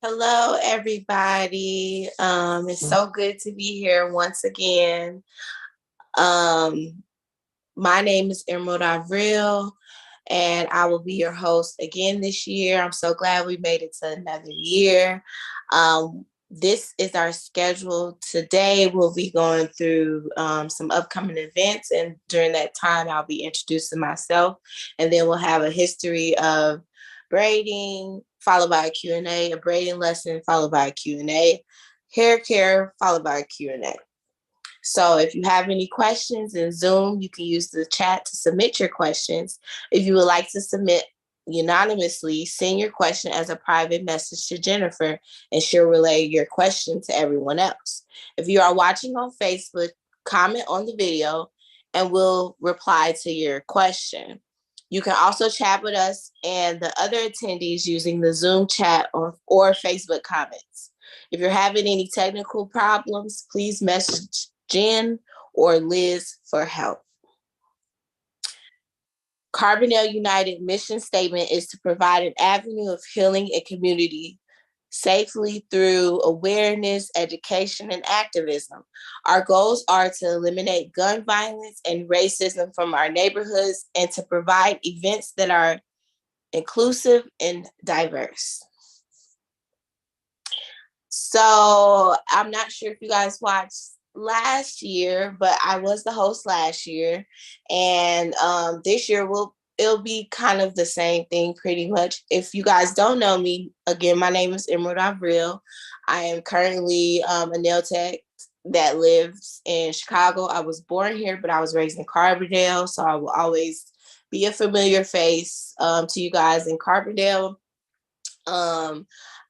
Hello, everybody. It's so good to be here once again. Um, my name is Emerald Avril, and I will be your host again this year. I'm so glad we made it to another year. This is our schedule. Today, we'll be going through some upcoming events, and during that time, I'll be introducing myself, and then we'll have a history of braiding, followed by a Q&A, a braiding lesson, followed by a Q&A, hair care, followed by a Q&A. So if you have any questions in Zoom, you can use the chat to submit your questions. If you would like to submit anonymously, send your question as a private message to Jennifer, and she'll relay your question to everyone else. If you are watching on Facebook, comment on the video and we'll reply to your question. You can also chat with us and the other attendees using the Zoom chat or Facebook comments. If you're having any technical problems, please message Jen or Liz for help. Carbondale United mission statement is to provide an avenue of healing and community safely through awareness, education, and activism. Our goals are to eliminate gun violence and racism from our neighborhoods and to provide events that are inclusive and diverse. So I'm not sure if you guys watched last year, but I was the host last year, and this year it'll be kind of the same thing pretty much. If you guys don't know me, again, my name is Emerald Avril. I am currently a nail tech that lives in Chicago. I was born here, but I was raised in Carbondale, so I will always be a familiar face to you guys in Carbondale.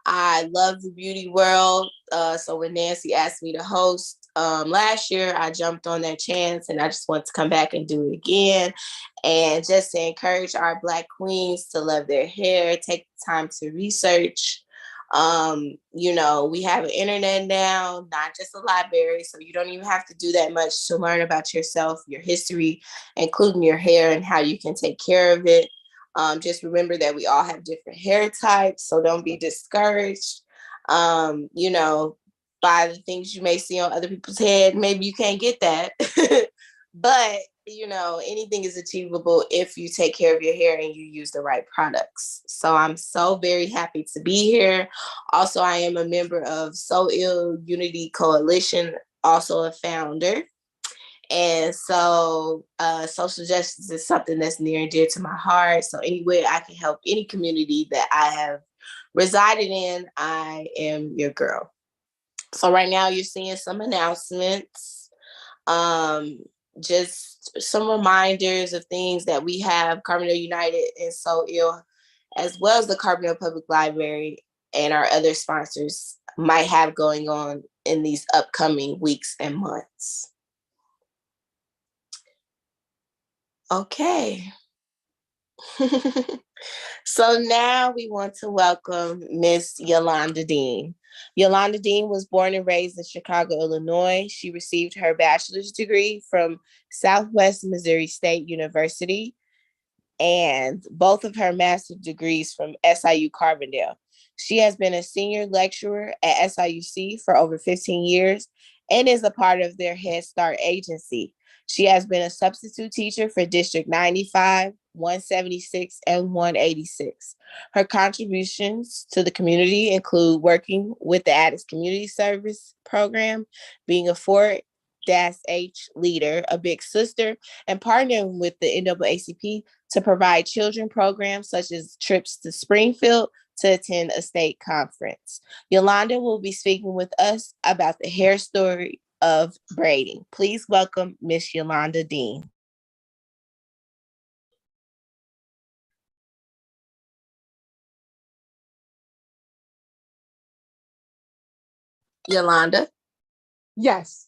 I love the beauty world. So when Nancy asked me to host last year, I jumped on that chance and I just want to come back and do it again. And just to encourage our Black queens to love their hair, take the time to research. We have an internet now, not just a library. So you don't even have to do that much to learn about yourself, your history, including your hair and how you can take care of it. Just remember that we all have different hair types, so don't be discouraged. By the things you may see on other people's head, maybe you can't get that. But, anything is achievable if you take care of your hair and you use the right products. So I'm so very happy to be here. Also, I am a member of So Ill Unity Coalition, also a founder. And so social justice is something that's near and dear to my heart. So any way I can help any community that I have resided in, I am your girl. So right now you're seeing some announcements, just some reminders of things that we have, Carbondale United and So Ill, as well as the Carbondale Public Library and our other sponsors might have going on in these upcoming weeks and months. Okay. So now we want to welcome Miss Yolanda Dean. Yolanda Dean was born and raised in Chicago, Illinois. She received her bachelor's degree from Southwest Missouri State University and both of her master's degrees from SIU Carbondale. She has been a senior lecturer at SIUC for over 15 years and is a part of their Head Start agency. She has been a substitute teacher for District 95, 176, and 186. Her contributions to the community include working with the Addis Community Service Program, being a 4-H leader, a big sister, and partnering with the NAACP to provide children programs such as trips to Springfield to attend a state conference. Yolanda will be speaking with us about the hair story of braiding. Please welcome Miss Yolanda Dean. Yolanda? Yes.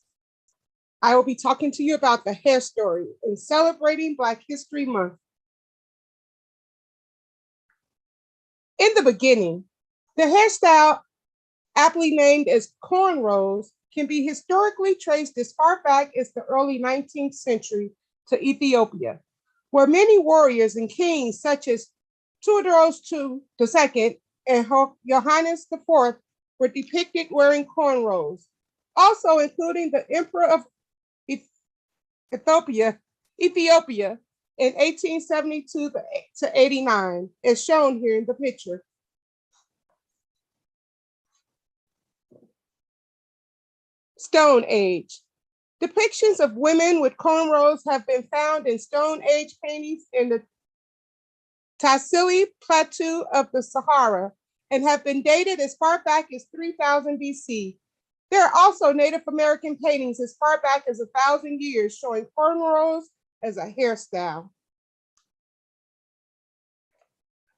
I will be talking to you about the hair story in celebrating Black History Month. In the beginning, the hairstyle, aptly named as cornrows, can be historically traced as far back as the early 19th century to Ethiopia, where many warriors and kings such as Tuodaros II and Johannes IV were depicted wearing cornrows, also including the Emperor of Ethiopia in 1872 to 89, as shown here in the picture. Stone Age. Depictions of women with cornrows have been found in Stone Age paintings in the Tassili Plateau of the Sahara and have been dated as far back as 3000 BC. There are also Native American paintings as far back as 1,000 years showing cornrows as a hairstyle.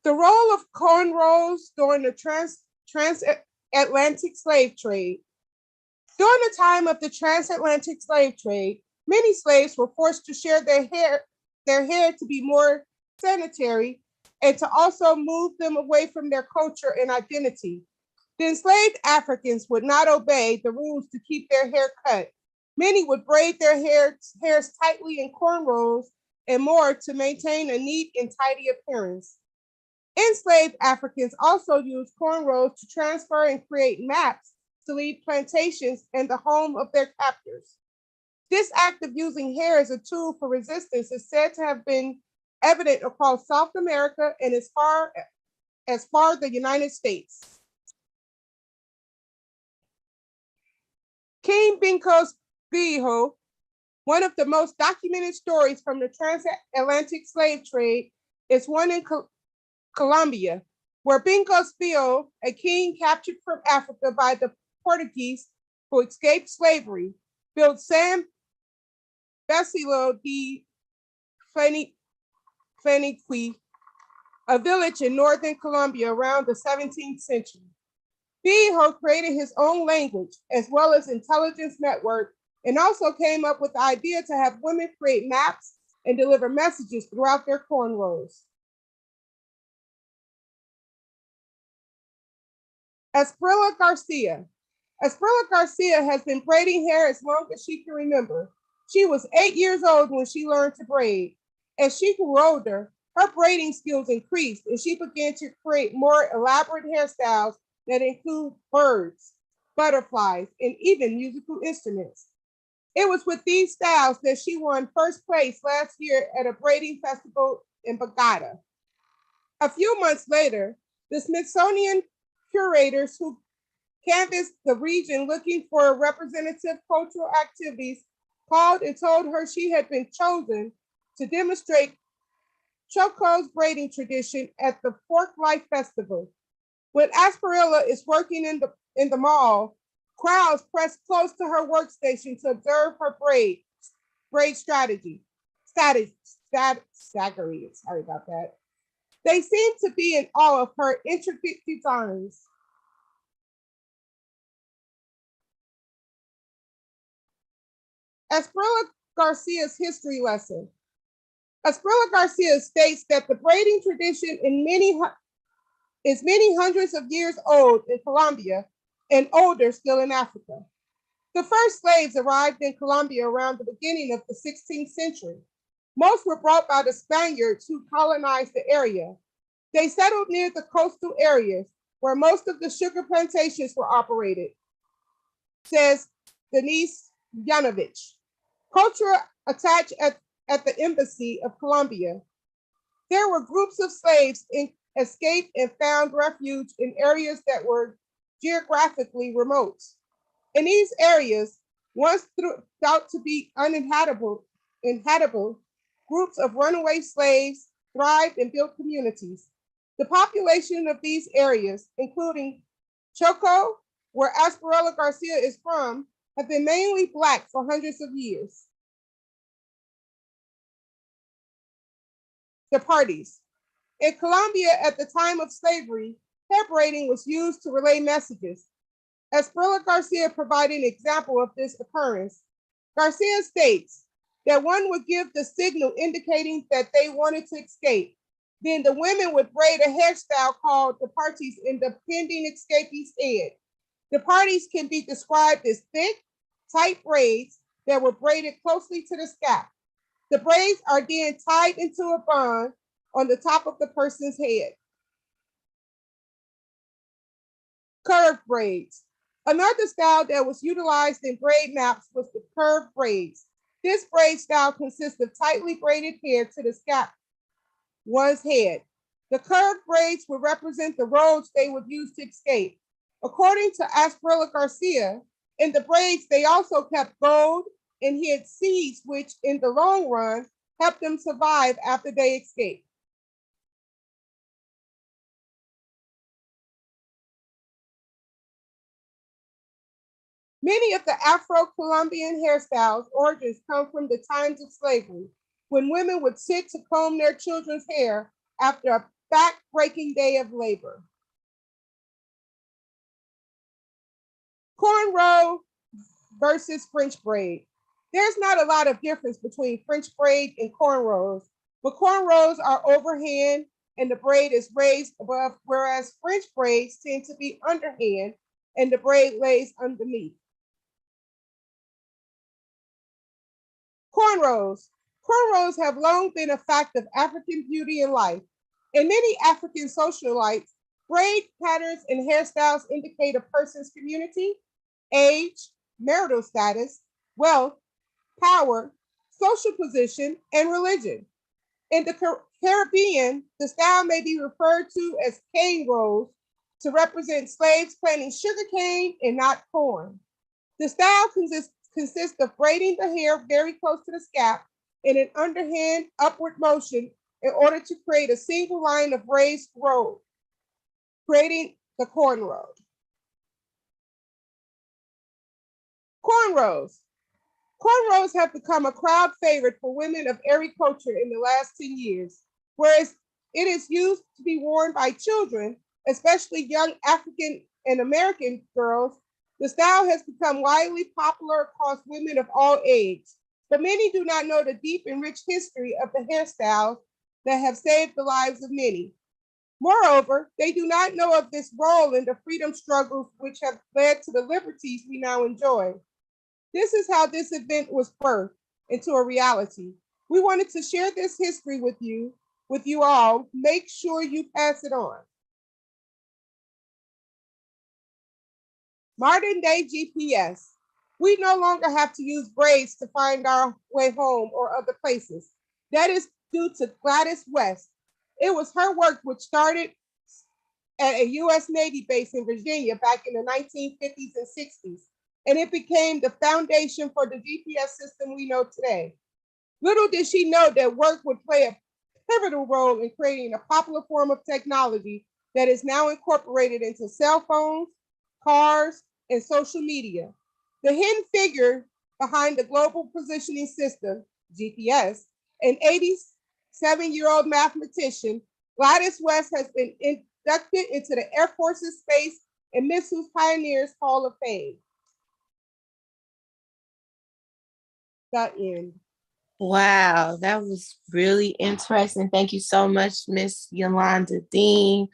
The role of cornrows during the transatlantic slave trade. During the time of the transatlantic slave trade, many slaves were forced to share their hair to be more sanitary and to also move them away from their culture and identity. The enslaved Africans would not obey the rules to keep their hair cut. Many would braid their hairs tightly in cornrows and more to maintain a neat and tidy appearance. Enslaved Africans also used cornrows to transfer and create maps to leave plantations and the home of their captors. This act of using hair as a tool for resistance is said to have been evident across South America and as far as the United States. King BENKOS BIOHO, one of the most documented stories from the transatlantic slave trade, is one in Colombia, where BENKOS BIOHO, a king captured from Africa by the Portuguese who escaped slavery, built San Basilio de Flaniqui, a village in northern Colombia around the 17th century. BIOHO created his own language as well as intelligence network and also came up with the idea to have women create maps and deliver messages throughout their cornrows. ASPRILLA Garcia. ASPRILLA Garcia has been braiding hair as long as she can remember. She was 8 years old when she learned to braid. As she grew older, her braiding skills increased and she began to create more elaborate hairstyles that include birds, butterflies, and even musical instruments. It was with these styles that she won first place last year at a braiding festival in Bogota. A few months later, the Smithsonian curators who canvassed the region looking for representative cultural activities called and told her she had been chosen to demonstrate Choco's braiding tradition at the Fork Life Festival. When ASPRILLA is working in the mall, crowds press close to her workstation to observe her braid strategy. Sorry about that. They seem to be in awe of her intricate designs. ASPRILLA Garcia's history lesson. ASPRILLA Garcia states that the braiding tradition is many hundreds of years old in Colombia and older still in Africa. The first slaves arrived in Colombia around the beginning of the 16th century. Most were brought by the Spaniards who colonized the area. They settled near the coastal areas where most of the sugar plantations were operated, says Denise Yanovich, cultural attached at the Embassy of Colombia. There were groups of slaves escaped and found refuge in areas that were geographically remote. In these areas, once thought to be uninhabitable, groups of runaway slaves thrived and built communities. The population of these areas, including Choco, where ASPRILLA Garcia is from, have been mainly Black for hundreds of years. The parties. In Colombia at the time of slavery, hair braiding was used to relay messages. ASPRILLA Garcia provided an example of this occurrence. Garcia states that one would give the signal indicating that they wanted to escape. Then the women would braid a hairstyle called the parties in the pending escapee's head. The parties can be described as thick, tight braids that were braided closely to the scalp. The braids are then tied into a bun on the top of the person's head. Curved braids. Another style that was utilized in braid maps was the curved braids. This braid style consists of tightly braided hair to the scalp one's head. The curved braids would represent the roads they would use to escape. According to ASPRILLA Garcia, in the braids, they also kept gold and hid seeds, which in the long run helped them survive after they escaped. Many of the Afro-Colombian hairstyles origins come from the times of slavery, when women would sit to comb their children's hair after a back-breaking day of labor. Cornrow versus French braid. There's not a lot of difference between French braid and cornrows, but cornrows are overhand and the braid is raised above, whereas French braids tend to be underhand and the braid lays underneath. Cornrows. Cornrows have long been a fact of African beauty and life. In many African socialites, braid patterns and hairstyles indicate a person's community, age, marital status, wealth, power, social position, and religion. In the Caribbean, the style may be referred to as cane rolls to represent slaves planting sugarcane and not corn. The style consists of braiding the hair very close to the scalp in an underhand upward motion in order to create a single line of raised row, creating the cornrow. Cornrows. Cornrows have become a crowd favorite for women of every culture in the last 10 years, whereas it is used to be worn by children, especially young African and American girls. The style has become widely popular across women of all ages, but many do not know the deep and rich history of the hairstyles that have saved the lives of many. Moreover, they do not know of this role in the freedom struggles which have led to the liberties we now enjoy. This is how this event was birthed into a reality. We wanted to share this history with you all. Make sure you pass it on. Modern day GPS. We no longer have to use braids to find our way home or other places. That is due to Gladys West. It was her work which started at a U.S. Navy base in Virginia back in the 1950s and 60s, and it became the foundation for the GPS system we know today. Little did she know that work would play a pivotal role in creating a popular form of technology that is now incorporated into cell phones, cars, and social media. The hidden figure behind the Global Positioning System, GPS, an 87-year-old mathematician, Gladys West has been inducted into the Air Force's Space and Missiles Pioneers Hall of Fame. The end. Wow, that was really interesting. Thank you so much, Miss Yolanda Dean,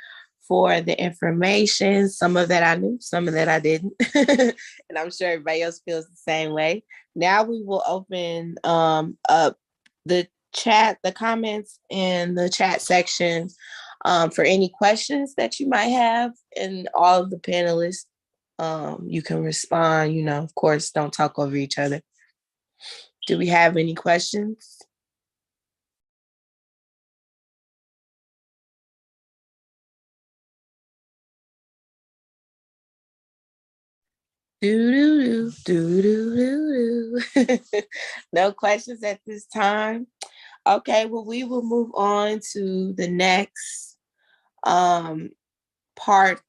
for the information. Some of that I knew, some of that I didn't. And I'm sure everybody else feels the same way. Now we will open up the chat, the comments in the chat section for any questions that you might have. And all of the panelists, you can respond, of course, don't talk over each other. Do we have any questions? No questions at this time. Okay, well, we will move on to the next part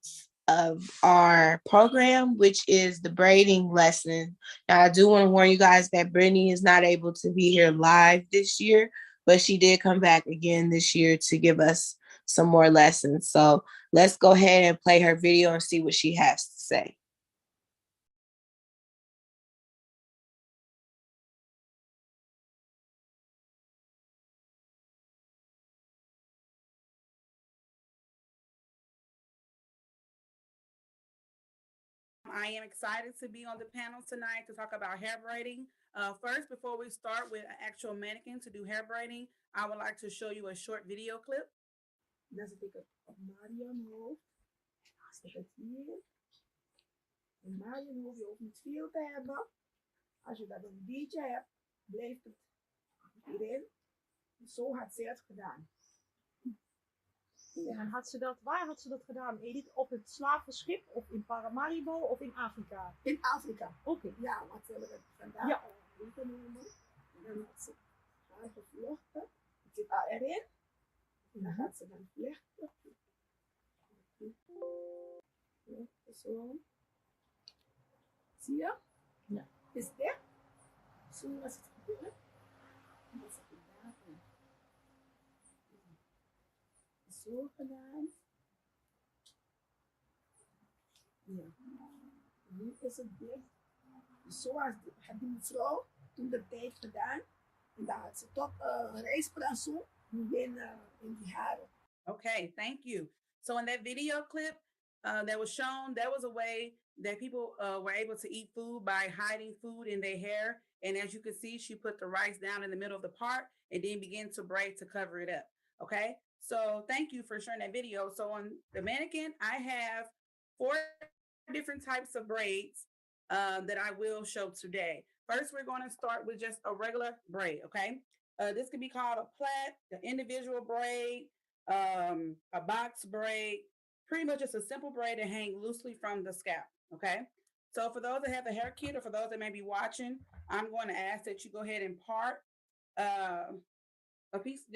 of our program, which is the braiding lesson. Now, I do want to warn you guys that Brittany is not able to be here live this year, but she did come back again this year to give us some more lessons. So let's go ahead and play her video and see what she has to say. I am excited to be on the panel tonight to talk about hair braiding. First, before we start with an actual mannequin to do hair braiding, I would like to show you a short video clip. Maar je hoeft niet veel te hebben. Als je dat een beetje hebt, blijft het erin. Zo had zij het gedaan. En had ze dat, waar had ze dat gedaan? Edith, op het slavenschip of in Paramaribo of in Afrika? In Afrika. Oké. Ja, want ze hebben het vandaag Ja. genomen. En dan had ze haar gevlochten. Het zit al erin. En dan gaat ze dan vlechten. Zo. Zie je? Ja. Is dit? Zo was het gebeurd. En dat is het inderdaad. Zo gedaan. Ja. Nu is het dicht. Zoals had die mevrouw toen de tijd gedaan. En daar had ze toch rijstbransel in die haren. Okay, thank you. So in that video clip that was shown, that was a way that people were able to eat food by hiding food in their hair. And as you can see, she put the rice down in the middle of the part and then began to braid to cover it up. Okay, so thank you for sharing that video. So on the mannequin, I have 4 different types of braids that I will show today. First, we're going to start with just a regular braid, okay? This can be called a plait, an individual braid, a box braid, pretty much just a simple braid that hangs loosely from the scalp, okay? So for those that have a hair kit or for those that may be watching, I'm going to ask that you go ahead and part a piece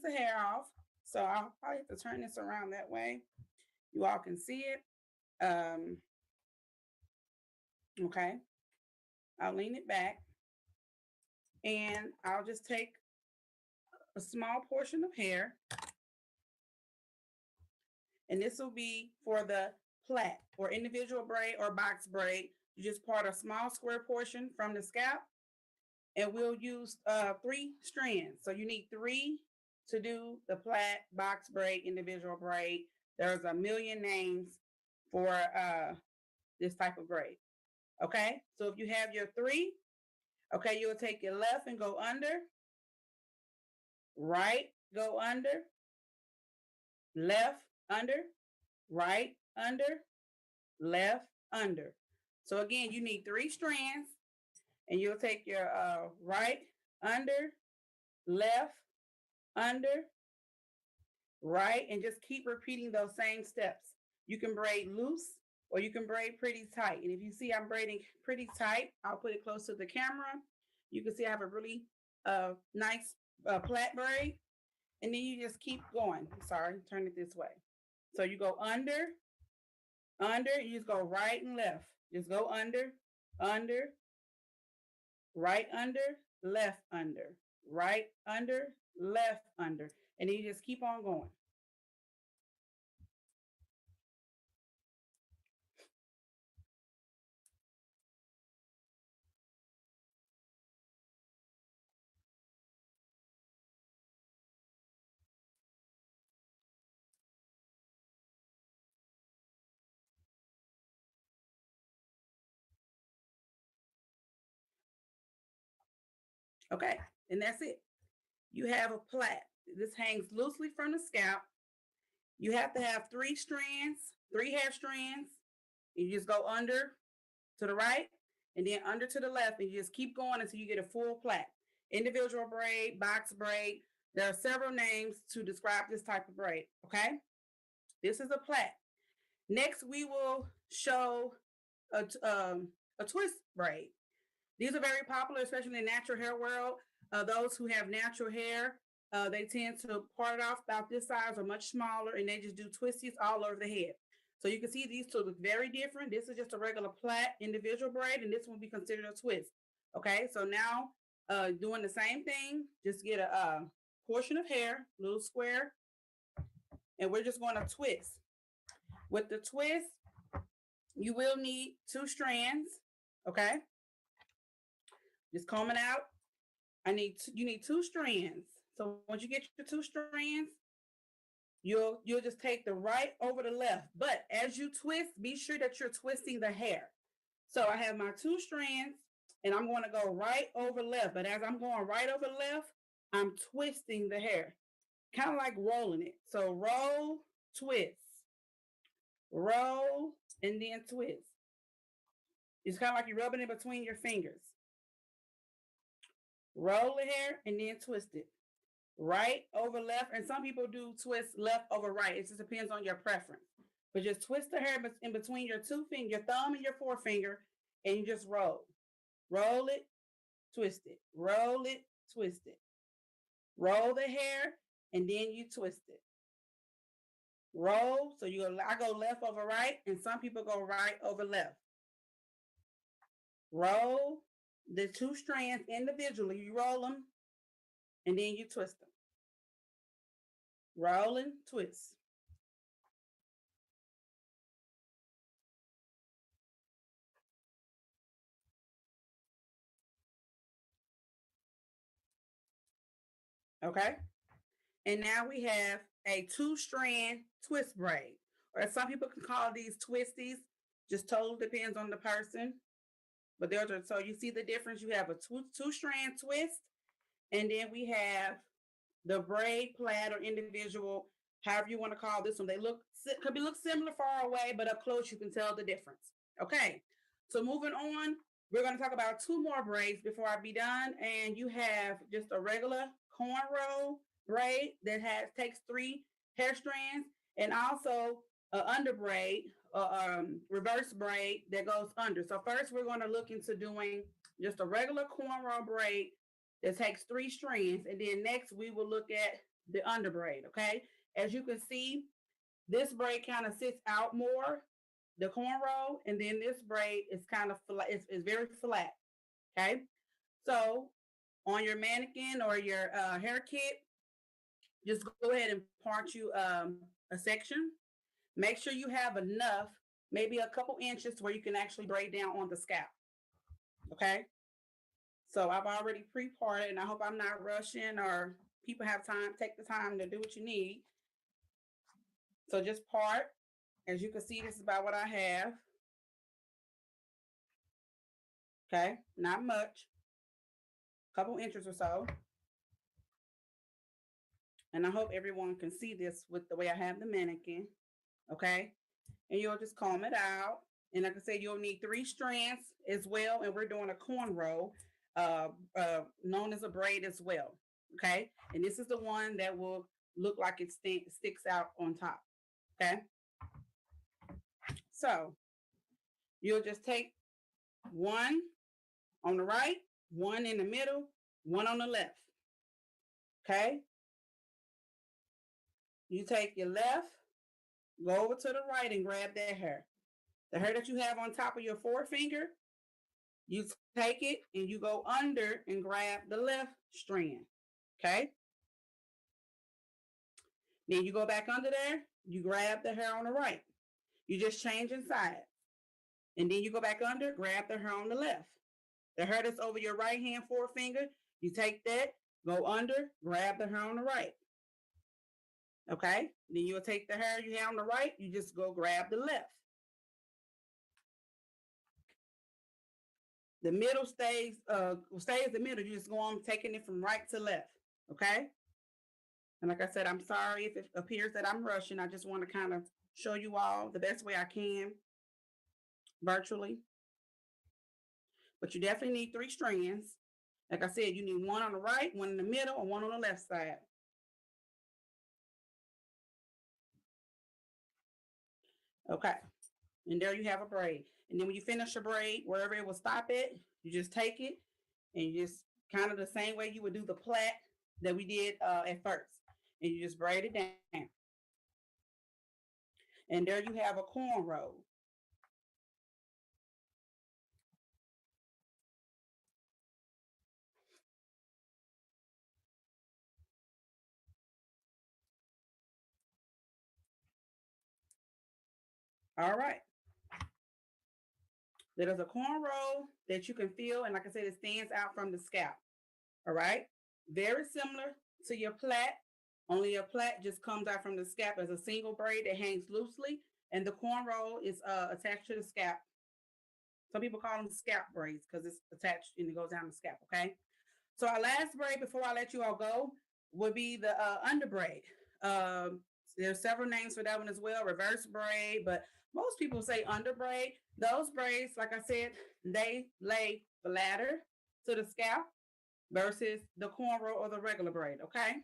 of hair off. So I'll probably have to turn this around that way. You all can see it. Okay. I'll lean it back and I'll just take a small portion of hair. And this will be for the plait or individual braid or box braid. You just part a small square portion from the scalp and we'll use 3 strands. So you need 3 to do the plait, box braid, individual braid. There's a million names for this type of braid. Okay, so if you have your 3, okay, you'll take your left and go under, right, go under, left, under, right, under, left, under. So again, you need 3 strands and you'll take your right, under, left, under, right, and just keep repeating those same steps. You can braid loose or you can braid pretty tight. And if you see I'm braiding pretty tight, I'll put it close to the camera. You can see I have a really nice plait braid. And then you just keep going. Sorry, turn it this way. So you go under, you just go right and left. Just go under, right under, left under, right under, left under. And then you just keep on going. Okay, and that's it. You have a plait. This hangs loosely from the scalp. You have to have 3 strands, 3 hair strands. You just go under to the right and then under to the left, and you just keep going until you get a full plait. Individual braid, box braid. There are several names to describe this type of braid, okay? This is a plait. Next, we will show a twist braid. These are very popular, especially in the natural hair world. Those who have natural hair, they tend to part it off about this size or much smaller, and they just do twisties all over the head. So you can see these 2 look very different. This is just a regular plait individual braid, and this will be considered a twist. Okay, so now doing the same thing, just get a portion of hair, little square, and we're just going to twist. With the twist, you will need 2 strands, okay? Just comb it out. You need 2 strands. So once you get your 2 strands, you'll just take the right over the left. But as you twist, be sure that you're twisting the hair. So I have my 2 strands and I'm going to go right over left. But as I'm going right over left, I'm twisting the hair, kind of like rolling it. So roll, twist, roll, and then twist. It's kind of like you're rubbing it between your fingers. Roll the hair and then twist it. Right over left, and some people do twist left over right. It just depends on your preference. But just twist the hair in between your two fingers, your thumb and your forefinger, and you just roll. Roll it, twist it. Roll it, twist it. Roll the hair, and then you twist it. Roll, so I go left over right, and some people go right over left. Roll the two strands individually. You roll them, and then you twist them. Roll and twist. Okay. And now we have a 2-strand twist braid, or some people can call these twisties. Just totally depends on the person. But so you see the difference. You have a two-strand twist, and then we have the braid, plaid, or individual, however you want to call this one. They look similar far away, but up close you can tell the difference. Okay, so moving on, we're going to talk about 2 more braids before I be done. And you have just a regular cornrow braid that takes 3 hair strands, and also an under braid, reverse braid that goes under. So first we're going to look into doing just a regular cornrow braid that takes 3 strands, and then next we will look at the under braid. Okay, as you can see, this braid kind of sits out more, the cornrow, and then this braid is kind of flat. It's very flat. Okay, so on your mannequin or your hair kit, just go ahead and part you a section. Make sure you have enough, maybe a couple inches, where you can actually braid down on the scalp. Okay, so I've already pre-parted, and I hope I'm not rushing, or people have time, take the time to do what you need. So just part. As you can see, this is about what I have. Okay, not much, a couple inches or so. And I hope everyone can see this with the way I have the mannequin. Okay, and you'll just comb it out. And like I said, you'll need 3 strands as well. And we're doing a cornrow, known as a braid as well. Okay, and this is the one that will look like it sticks out on top. Okay, so you'll just take 1 on the right, 1 in the middle, 1 on the left. Okay, you take your left, go over to the right and grab that hair. The hair that you have on top of your forefinger, you take it and you go under and grab the left strand. Okay, then you go back under there, you grab the hair on the right. You just change inside. And then you go back under, grab the hair on the left. The hair that's over your right hand forefinger, you take that, go under, grab the hair on the right. Okay, then you'll take the hair you have on the right, you just go grab the left. The middle stays the middle. You just go on taking it from right to left. Okay, and like I said, I'm sorry if it appears that I'm rushing. I just want to kind of show you all the best way I can virtually. But you definitely need 3 strands. Like I said, you need 1 on the right, 1 in the middle, and 1 on the left side. Okay, and there you have a braid. And then when you finish your braid, wherever it will stop at, you just take it and you just kind of the same way you would do the plait that we did at first. And you just braid it down. And there you have a cornrow. All right. There's a cornrow that you can feel, and like I said, it stands out from the scalp. All right. Very similar to your plait, only your plait just comes out from the scalp as a single braid that hangs loosely, and the cornrow is attached to the scalp. Some people call them scalp braids because it's attached and it goes down the scalp. Okay. So our last braid before I let you all go would be the under braid. There's several names for that one as well, reverse braid, but most people say under braid. Those braids, like I said, they lay flatter to the scalp versus the cornrow or the regular braid, okay?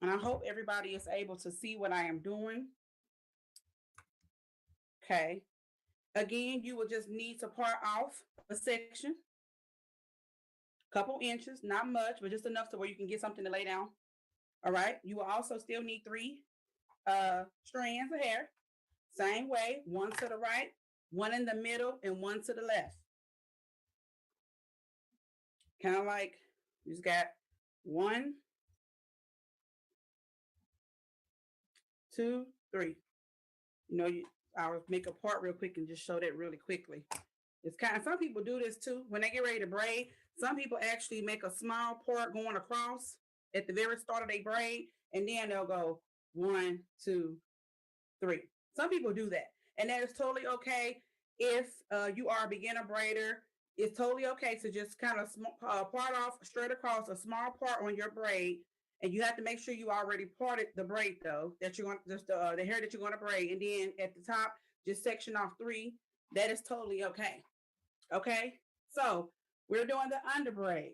And I hope everybody is able to see what I am doing. Okay. Again, you will just need to part off a section, couple inches, not much, but just enough to where you can get something to lay down. All right. You will also still need 3 strands of hair. Same way, one to the right, one in the middle, and one to the left. Kind of like you just got 1, 2, 3. You know, I'll make a part real quick and just show that really quickly. It's kind of, some people do this too. When they get ready to braid, some people actually make a small part going across at the very start of their braid, and then they'll go 1, 2, 3. Some people do that, and that is totally okay. If you are a beginner braider, it's totally okay to just kind of part off straight across a small part on your braid, and you have to make sure you already parted the braid though, that you're going to just the hair that you're going to braid, and then at the top just section off 3. That is totally okay. Okay, so we're doing the under braid.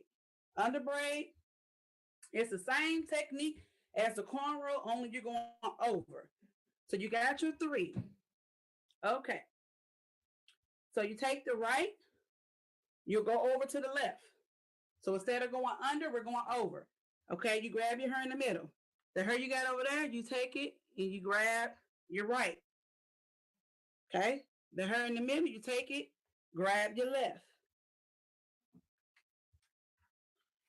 Under braid, it's the same technique as the cornrow, only you're going over. So you got your 3. Okay. So you take the right, you'll go over to the left. So instead of going under, we're going over. Okay, you grab your hair in the middle. The hair you got over there, you take it and you grab your right. Okay, the hair in the middle, you take it, grab your left.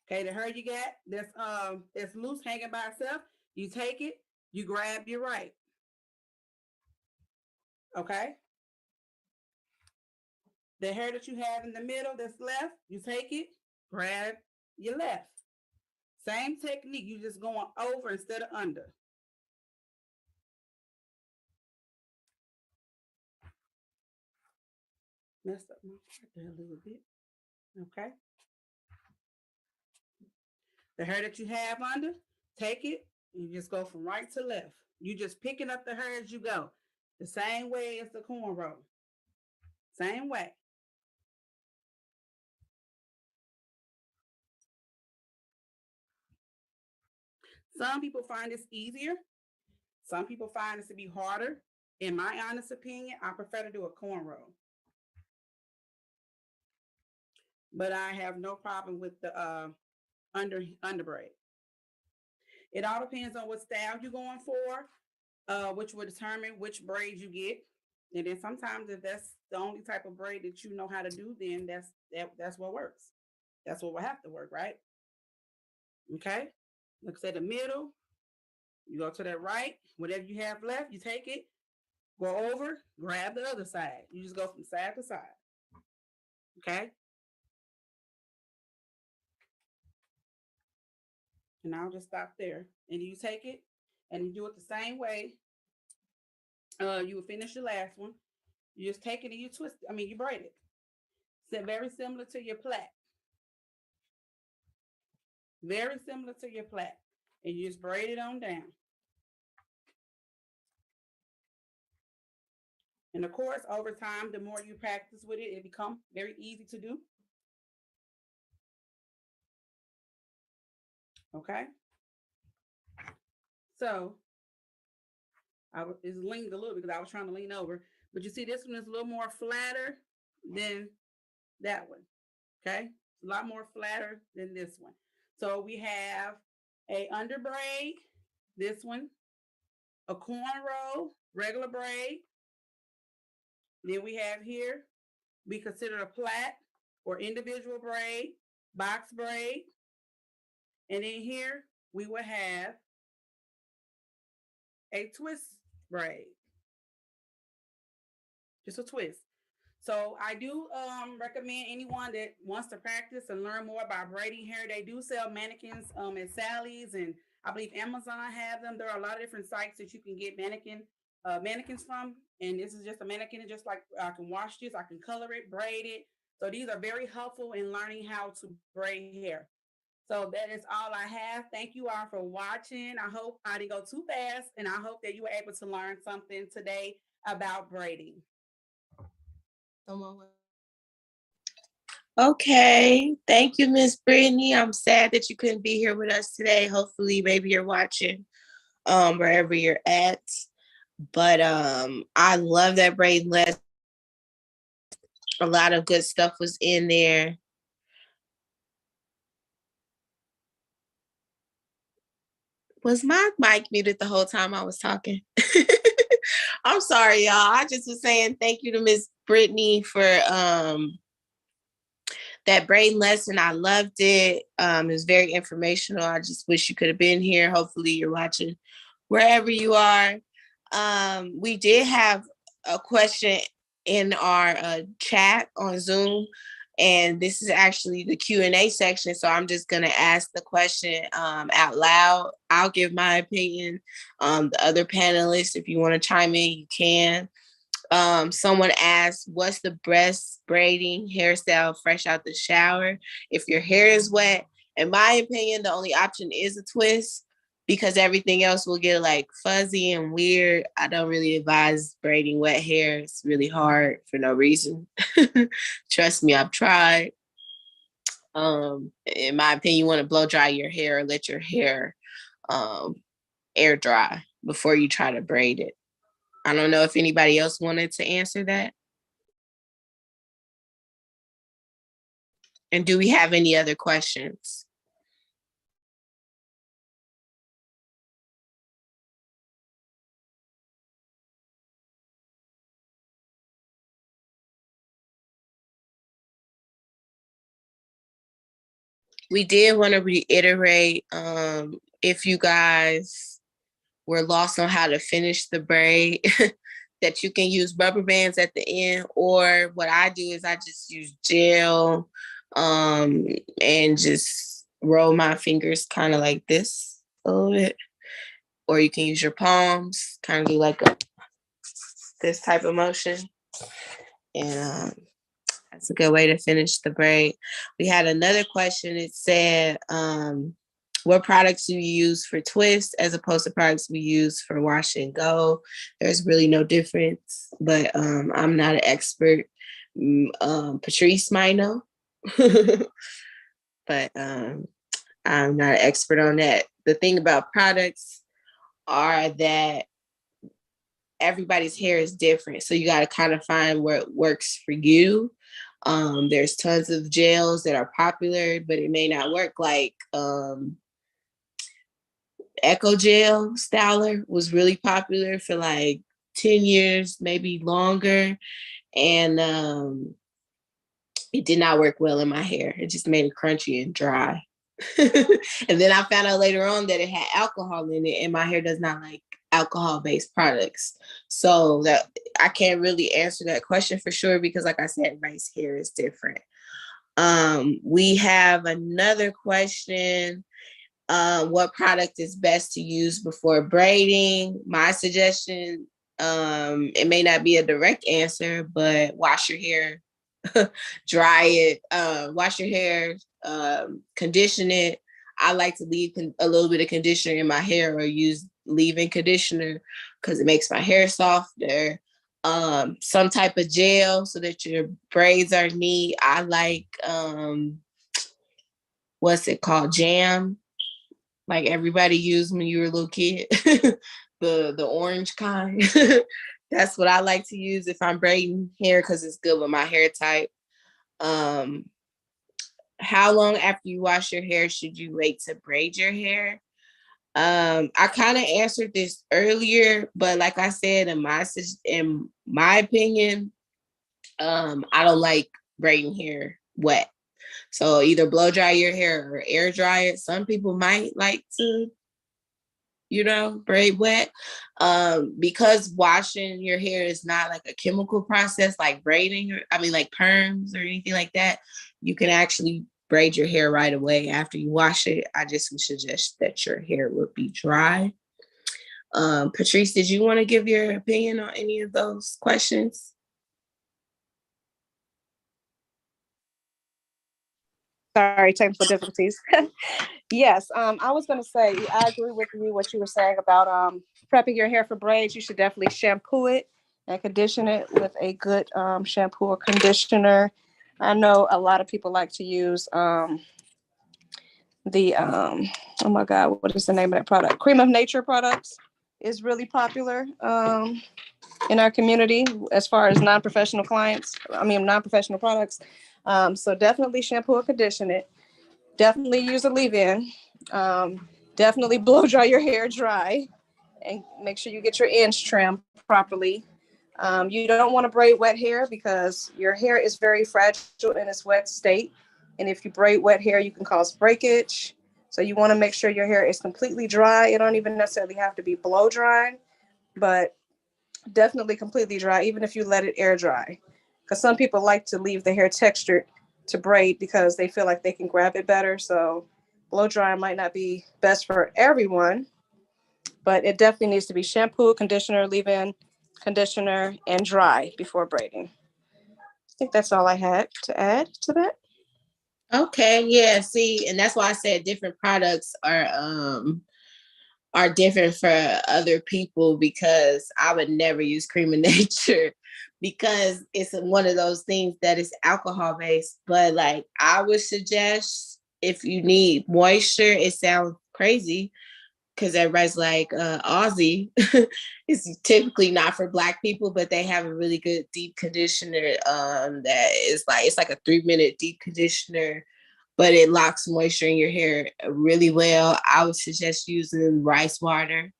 Okay, the hair you got that's loose hanging by itself, you take it, you grab your right. Okay. The hair that you have in the middle that's left, you take it, grab your left. Same technique, you just going over instead of under. Messed up my part there a little bit. Okay. The hair that you have under, take it, you just go from right to left. You just picking up the hair as you go. The same way as the cornrow. Same way. Some people find this easier. Some people find this to be harder. In my honest opinion, I prefer to do a cornrow. But I have no problem with the under braid. It all depends on what style you're going for, which will determine which braid you get. And then sometimes if that's the only type of braid that you know how to do, then that's what works. That's what will have to work, right? Okay. Look at the middle. You go to that right. Whatever you have left, you take it, go over, grab the other side. You just go from side to side. Okay. And I'll just stop there. And you take it and you do it the same way. You will finish your last one. You just take it and you twist it. You braid it. So very similar to your plait. Very similar to your plait. And you just braid it on down. And of course, over time, the more you practice with it, it becomes very easy to do. Okay. So it's leaned a little because I was trying to lean over, but you see this one is a little more flatter than that one. Okay. It's a lot more flatter than this one. So we have a under braid, this one, a cornrow, regular braid. Then we have here, we consider a plait or individual braid, box braid. And then here we will have a twist braid. Just a twist. So I do recommend anyone that wants to practice and learn more about braiding hair. They do sell mannequins at Sally's, and I believe Amazon have them. There are a lot of different sites that you can get mannequins from. And this is just a mannequin. It's just like I can wash this, I can color it, braid it. So these are very helpful in learning how to braid hair. So that is all I have. Thank you all for watching. I hope I didn't go too fast, and I hope that you were able to learn something today about braiding. Someone Okay. Thank you, Miss Brittany. I'm sad that you couldn't be here with us today. Hopefully, maybe you're watching wherever you're at. But I love that braid lesson. A lot of good stuff was in there. Was my mic muted the whole time I was talking? I'm sorry, y'all. I just was saying thank you to Miss Brittany for that braid lesson. I loved it. It was very informational. I just wish you could have been here. Hopefully you're watching wherever you are. We did have a question in our chat on Zoom, and this is actually the Q&A section. So I'm just gonna ask the question out loud. I'll give my opinion. The other panelists, if you want to chime in, you can. Someone asked, what's the best braiding hairstyle fresh out the shower if your hair is wet? In my opinion, the only option is a twist, because everything else will get like fuzzy and weird. I don't really advise braiding wet hair. It's really hard for no reason. Trust me, I've tried. In my opinion, you want to blow dry your hair or let your hair air dry before you try to braid it. I don't know if anybody else wanted to answer that. And do we have any other questions? We did want to reiterate, if you guys were lost on how to finish the braid, that you can use rubber bands at the end, or what I do is I just use gel and just roll my fingers kind of like this a little bit. Or you can use your palms, kind of do like this type of motion. And that's a good way to finish the braid. We had another question. It said, what products do you use for twist as opposed to products we use for wash and go? There's really no difference, but I'm not an expert. Patrice might know, but I'm not an expert on that. The thing about products are that everybody's hair is different. So you got to kind of find what works for you. There's tons of gels that are popular, but it may not work. Like Eco Gel Styler was really popular for like 10 years, maybe longer. And it did not work well in my hair. It just made it crunchy and dry. And then I found out later on that it had alcohol in it, and my hair does not like alcohol-based products. So that I can't really answer that question for sure, because like I said, everybody's hair is different. We have another question. What product is best to use before braiding? My suggestion, it may not be a direct answer, but wash your hair, dry it, wash your hair, condition it. I like to leave a little bit of conditioner in my hair, or use leave-in conditioner, because it makes my hair softer. Some type of gel so that your braids are neat. I like, what's it called? Jam. Like everybody used when you were a little kid. the orange kind. That's what I like to use if I'm braiding hair, because it's good with my hair type. How long after you wash your hair should you wait to braid your hair? I kind of answered this earlier, but like I said, in my opinion, I don't like braiding hair wet. So either blow dry your hair or air dry it. Some people might like to, braid wet. Because washing your hair is not like a chemical process like braiding, like perms or anything like that. You can actually braid your hair right away after you wash it. I just would suggest that your hair would be dry. Patrice, did you want to give your opinion on any of those questions? Sorry, technical difficulties. Yes, I was going to say, I agree with you, what you were saying about prepping your hair for braids. You should definitely shampoo it and condition it with a good shampoo or conditioner. I know a lot of people like to use the oh my God, what is the name of that product? Cream of Nature products is really popular in our community as far as non-professional clients. I mean, non-professional products. So definitely shampoo and condition it. Definitely use a leave-in. Definitely blow dry your hair dry, and make sure you get your ends trimmed properly. You don't want to braid wet hair because your hair is very fragile in its wet state. And if you braid wet hair, you can cause breakage. So you want to make sure your hair is completely dry. It don't even necessarily have to be blow dry, but definitely completely dry, even if you let it air dry. Because some people like to leave the hair textured to braid because they feel like they can grab it better. So blow dry might not be best for everyone, but it definitely needs to be shampoo, conditioner, leave-in, conditioner, and dry before braiding. I think that's all I had to add to that. Okay, yeah, see, and that's why I said different products are different for other people, because I would never use Cream of Nature because it's one of those things that is alcohol based. But like, I would suggest, if you need moisture, it sounds crazy because everybody's like Aussie. It's typically not for Black people, but they have a really good deep conditioner that is like, it's like a 3-minute deep conditioner, but it locks moisture in your hair really well. I would suggest using rice water.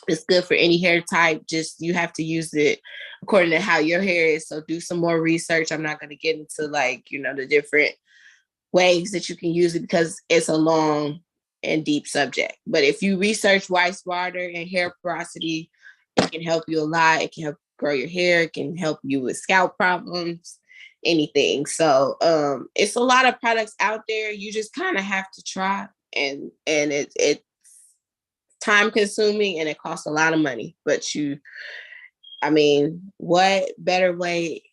It's good for any hair type. Just, you have to use it according to how your hair is. So do some more research. I'm not going to get into like, the different ways that you can use it because it's a long and deep subject. But if you research rice water and hair porosity, it can help you a lot. It can help grow your hair. It can help you with scalp problems, anything. So it's a lot of products out there. You just kind of have to try, and it's time consuming and it costs a lot of money. But what better way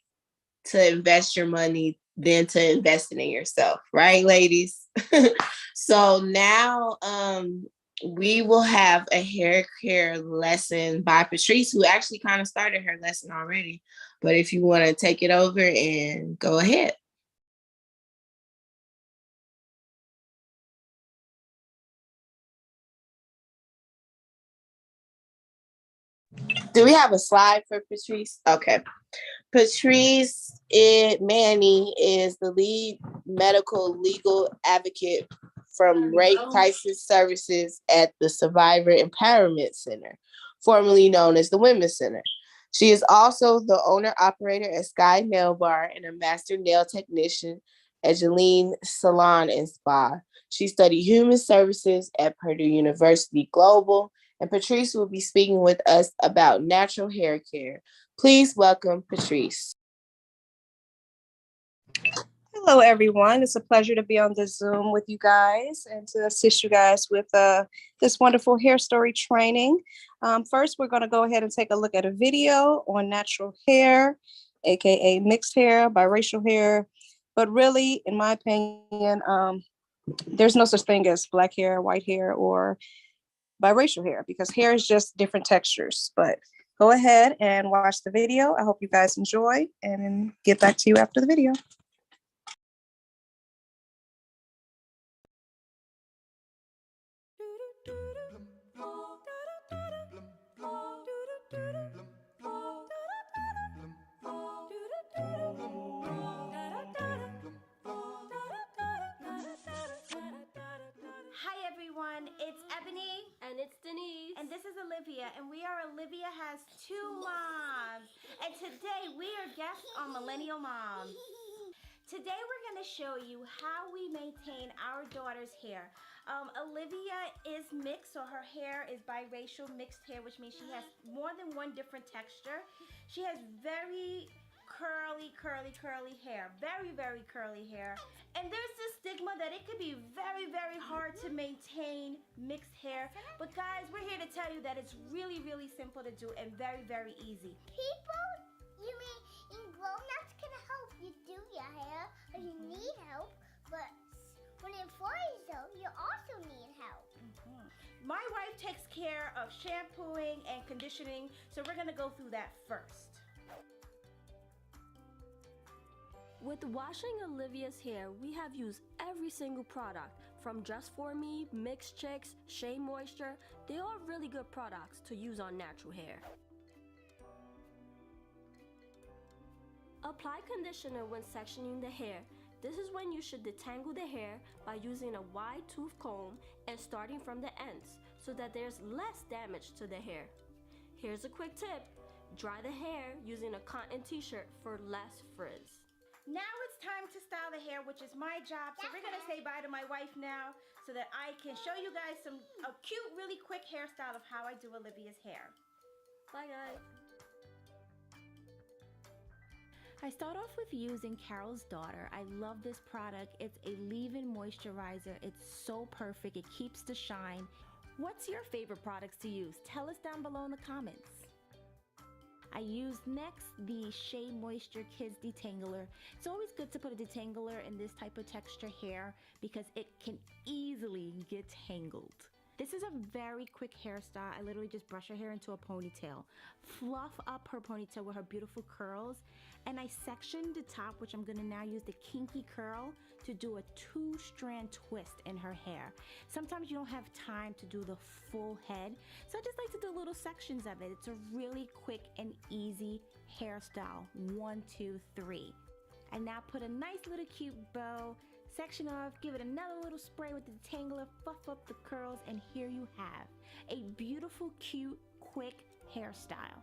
to invest your money than to invest it in yourself, right, ladies? So now we will have a hair care lesson by Patrice, who actually kind of started her lesson already. But if you want to take it over and go ahead. Do we have a slide for Patrice? Okay. Patrice Manny is the lead medical legal advocate from Rape Crisis Services at the Survivor Empowerment Center, formerly known as the Women's Center. She is also the owner-operator at Sky Nail Bar and a master nail technician at Jeline Salon and Spa. She studied human services at Purdue University Global, and Patrice will be speaking with us about natural hair care. Please welcome Patrice. Hello, everyone. It's a pleasure to be on this Zoom with you guys and to assist you guys with this wonderful hair story training. First, we're going to go ahead and take a look at a video on natural hair, aka mixed hair, biracial hair. But really, in my opinion, there's no such thing as Black hair, white hair, or biracial hair, because hair is just different textures. But go ahead and watch the video. I hope you guys enjoy, and get back to you after the video. Hi everyone, it's Ebony. And it's Denise. And this is Olivia, and we are Olivia Has Two Moms. And today we are guests on Millennial Moms. Today we're going to show you how we maintain our daughter's hair. Olivia is mixed, so her hair is biracial mixed hair, which means she has more than one different texture. She has very curly hair, very curly hair. And there's this stigma that it could be very hard to maintain mixed hair. But guys, we're here to tell you that it's really simple to do and very easy. People, you mean grown-ups can help you do your hair, or you need help, but when it employees though, you also need help. My wife takes care of shampooing and conditioning, so we're gonna go through that first. With washing Olivia's hair, we have used every single product from Just For Me, Mix Chicks, Shea Moisture. They are really good products to use on natural hair. Apply conditioner when sectioning the hair. This is when you should detangle the hair by using a wide tooth comb and starting from the ends so that there's less damage to the hair. Here's a quick tip. Dry the hair using a cotton t-shirt for less frizz. Now it's time to style the hair, which is my job. So we're gonna say bye to my wife now so that I can show you guys a cute, really quick hairstyle of how I do Olivia's hair. Bye guys. I start off with using Carol's Daughter. I love this product. It's a leave-in moisturizer. It's so perfect. It keeps the shine. What's your favorite products to use? Tell us down below in the comments. I used next the Shea Moisture Kids Detangler. It's always good to put a detangler in this type of texture hair because it can easily get tangled. This is a very quick hairstyle. I literally just brush her hair into a ponytail, fluff up her ponytail with her beautiful curls, and I section the top, which I'm gonna now use the kinky curl to do a 2-strand twist in her hair. Sometimes you don't have time to do the full head, so I just like to do little sections of it. It's a really quick and easy hairstyle. 1, 2, 3. I now put a nice little cute bow, section off, give it another little spray with the detangler, fluff up the curls, and here you have a beautiful, cute, quick hairstyle.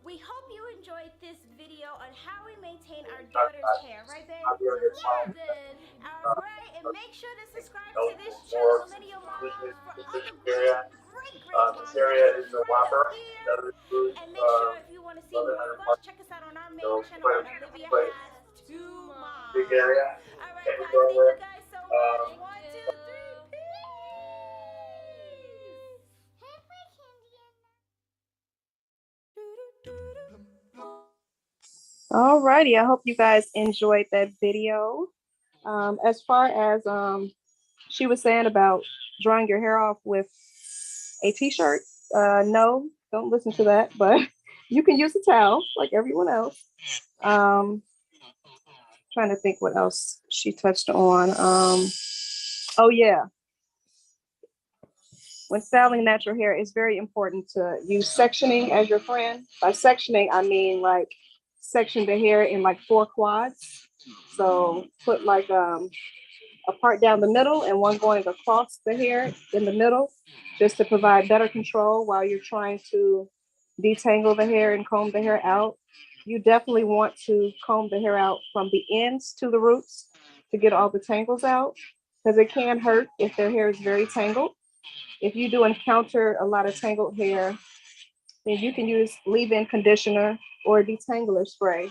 We hope you enjoyed this video on how we maintain our daughter's hair, right, babe? All right, and make sure to subscribe to this channel, Millennial Moms, for other great moms This area is the right Whopper. here. And make sure if you want to see more of us, check us out on our main channel on Olivia Has 2 Moms. Big area. All right, guys, thank you guys so much. 1, 2, 3, peace. Alrighty, I hope you guys enjoyed that video. As far as she was saying about drying your hair off with a t-shirt, no, don't listen to that, but you can use a towel like everyone else. Trying to think what else she touched on. Oh yeah, when styling natural hair, it's very important to use sectioning as your friend. By sectioning, I mean like section the hair in like 4 quads. So put like a part down the middle and one going across the hair in the middle, just to provide better control while you're trying to detangle the hair and comb the hair out. You definitely want to comb the hair out from the ends to the roots to get all the tangles out, because it can hurt if their hair is very tangled. If you do encounter a lot of tangled hair, then you can use leave-in conditioner or detangler spray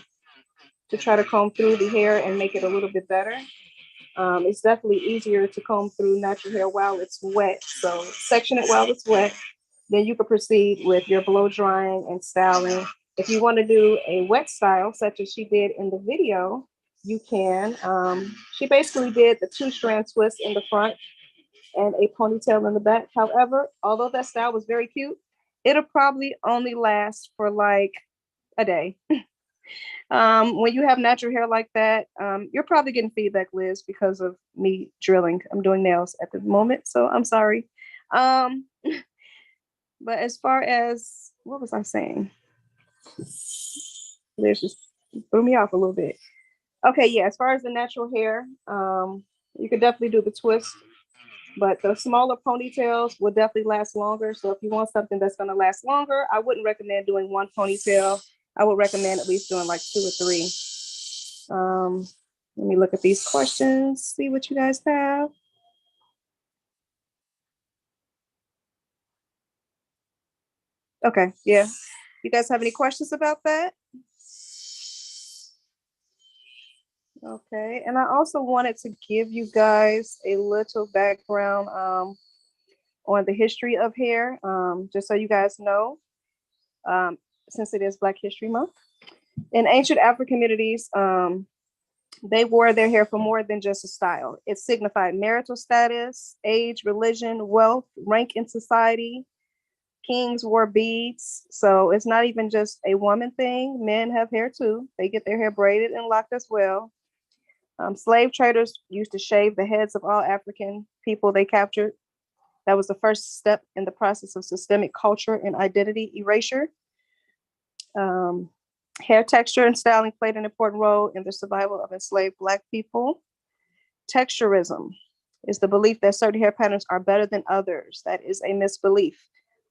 to try to comb through the hair and make it a little bit better. It's definitely easier to comb through natural hair while it's wet. So section it while it's wet. Then you can proceed with your blow drying and styling. If you want to do a wet style, such as she did in the video, you can. She basically did the 2-strand twist in the front and a ponytail in the back. However, although that style was very cute, it'll probably only last for like a day. When you have natural hair like that, you're probably getting feedback, Liz, because of me drilling. I'm doing nails at the moment, so I'm sorry. But as far as, what was I saying? Liz just threw me off a little bit. Okay, yeah, as far as the natural hair, you could definitely do the twist, but the smaller ponytails will definitely last longer. So if you want something that's going to last longer, I wouldn't recommend doing 1 ponytail. I would recommend at least doing like 2 or 3. Let me look at these questions, see what you guys have. Okay, yeah. You guys have any questions about that? Okay, and I also wanted to give you guys a little background on the history of hair, just so you guys know, since it is Black History Month. In ancient African communities, they wore their hair for more than just a style. It signified marital status, age, religion, wealth, rank in society, kings wore beads. So it's not even just a woman thing. Men have hair too. They get their hair braided and locked as well. Slave traders used to shave the heads of all African people they captured. That was the first step in the process of systemic culture and identity erasure. Hair texture and styling played an important role in the survival of enslaved Black people. Texturism is the belief that certain hair patterns are better than others. That is a misbelief.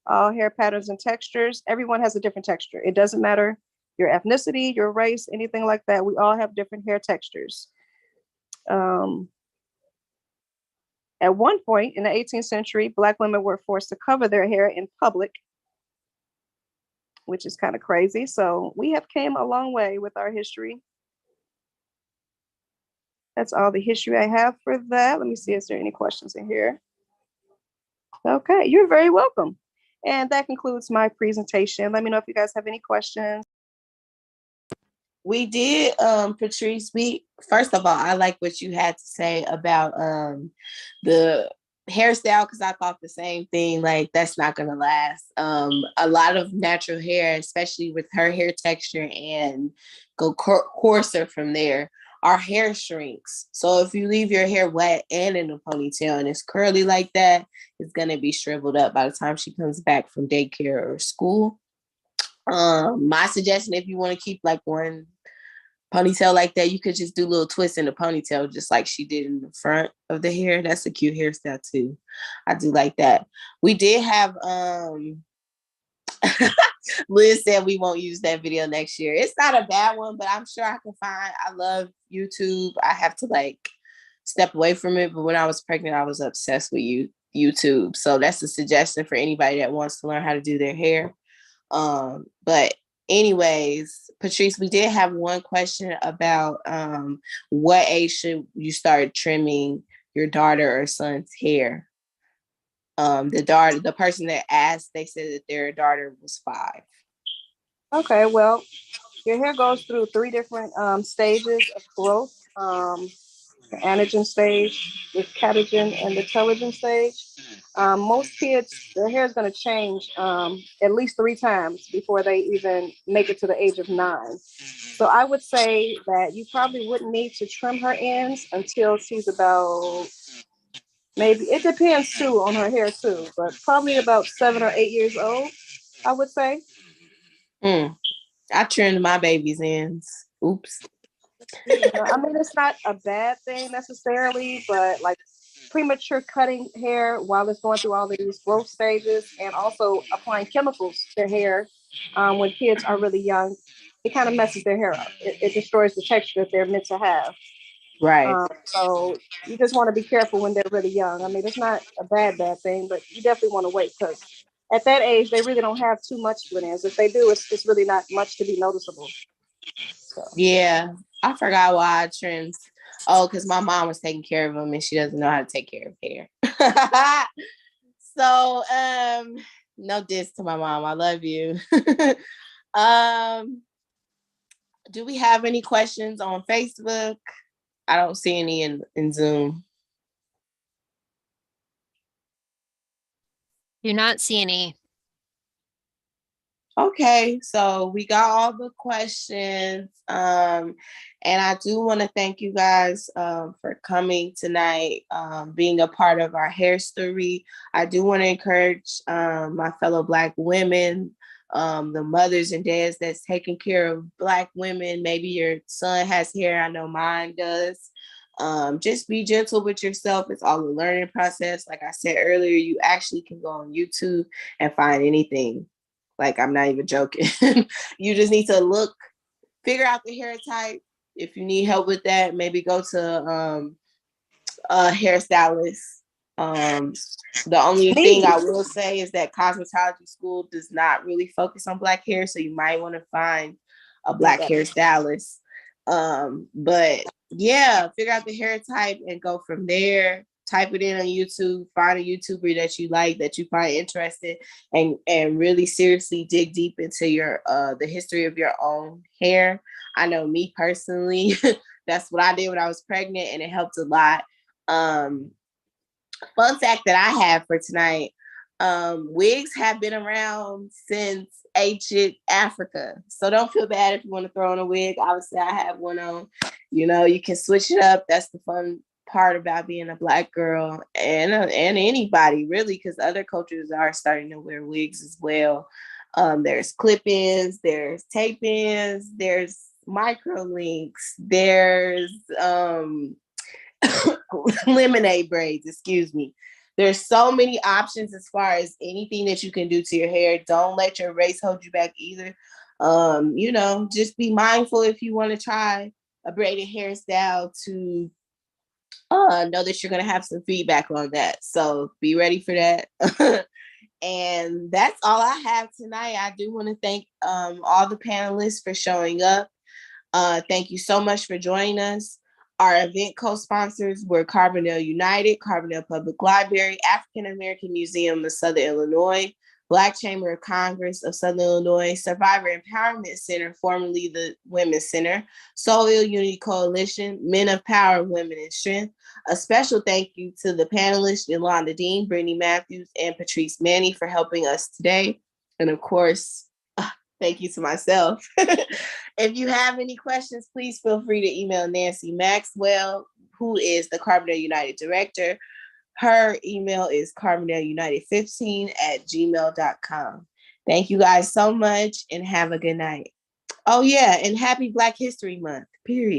All hair patterns and textures, everyone has a different texture. It doesn't matter your ethnicity, your race, anything like that. We all have different hair textures. At one point in the 18th century, Black women were forced to cover their hair in public, which is kind of crazy. So we have came a long way with our history. That's all the history I have for that. Let me see, is there any questions in here? Okay, you're very welcome. And that concludes my presentation. Let me know if you guys have any questions. We did, Patrice, first of all, I like what you had to say about the hairstyle, because I thought the same thing, like that's not gonna last. A lot of natural hair, especially with her hair texture, and go coarser from there, our hair shrinks. So if you leave your hair wet and in a ponytail and it's curly like that, it's gonna be shriveled up by the time she comes back from daycare or school. My suggestion, if you want to keep like one ponytail like that, you could just do little twists in the ponytail, just like she did in the front of the hair. That's a cute hairstyle too. I do like that. We did have Liz said we won't use that video next year. It's not a bad one, but I'm sure I can find. I love YouTube. I have to like step away from it, but when I was pregnant, I was obsessed with YouTube. So that's a suggestion for anybody that wants to learn how to do their hair. But anyways, Patrice, we did have one question about what age should you start trimming your daughter or son's hair? The person that asked, they said that their daughter was 5. Okay, well, your hair goes through 3 different stages of growth. The anagen stage, the catagen, and the telogen stage. Most kids, their hair is going to change at least 3 times before they even make it to the age of 9. So I would say that you probably wouldn't need to trim her ends until she's about, maybe, it depends too on her hair too, but probably about 7 or 8 years old, I would say. I trimmed my baby's ends. Oops. Yeah, I mean, it's not a bad thing necessarily, but like premature cutting hair while it's going through all these growth stages, and also applying chemicals to their hair when kids are really young, it kind of messes their hair up. It destroys the texture that they're meant to have. Right. So you just want to be careful when they're really young. I mean, it's not a bad thing, but you definitely want to wait, because at that age, they really don't have too much split ends. If they do, it's really not much to be noticeable. So. Yeah, I forgot why I trimmed. Oh, because my mom was taking care of them and she doesn't know how to take care of hair. So, no diss to my mom. I love you. Do we have any questions on Facebook? I don't see any in Zoom. Do not see any. Okay, so we got all the questions. And I do want to thank you guys for coming tonight, being a part of our hair story. I do want to encourage my fellow Black women, the mothers and dads that's taking care of Black women. Maybe your son has hair. I know mine does. Just be gentle with yourself. It's all a learning process. Like I said earlier, you actually can go on YouTube and find anything. Like, I'm not even joking. You just need to figure out the hair type. If you need help with that, maybe go to a hairstylist. The only thing I will say is that cosmetology school does not really focus on Black hair, so you might want to find a Black hairstylist. But yeah, figure out the hair type and go from there. Type it in on YouTube, find a YouTuber that you like, that you find interested, and really seriously dig deep into your the history of your own hair. I know me personally, that's what I did when I was pregnant, and it helped a lot. Fun fact that I have for tonight, Wigs have been around since ancient Africa. So don't feel bad if you want to throw on a wig. Obviously, I have one on. You know, you can switch it up. That's the fun part about being a Black girl and anybody really, because other cultures are starting to wear wigs as well. There's clip-ins, there's tape-ins, there's micro links, there's lemonade braids, excuse me. There's so many options as far as anything that you can do to your hair. Don't let your race hold you back either. You know, just be mindful if you want to try a braided hairstyle to know that you're going to have some feedback on that. So be ready for that. And that's all I have tonight. I do want to thank all the panelists for showing up. Thank you so much for joining us. Our event co-sponsors were Carbondale United, Carbondale Public Library, African American Museum of Southern Illinois, Black Chamber of Congress of Southern Illinois, Survivor Empowerment Center, formerly the Women's Center, Soul Unity Coalition, Men of Power, Women in Strength. A special thank you to the panelists, YOLANDA DEAN, Brittany Matthews, and Patrice Manny for helping us today. And of course, thank you to myself. If you have any questions, please feel free to email Nancy Maxwell, who is the Carbondale United Director. Her email is carbondaleunited15@gmail.com. Thank you guys so much and have a good night. Oh yeah, and happy Black History Month, period.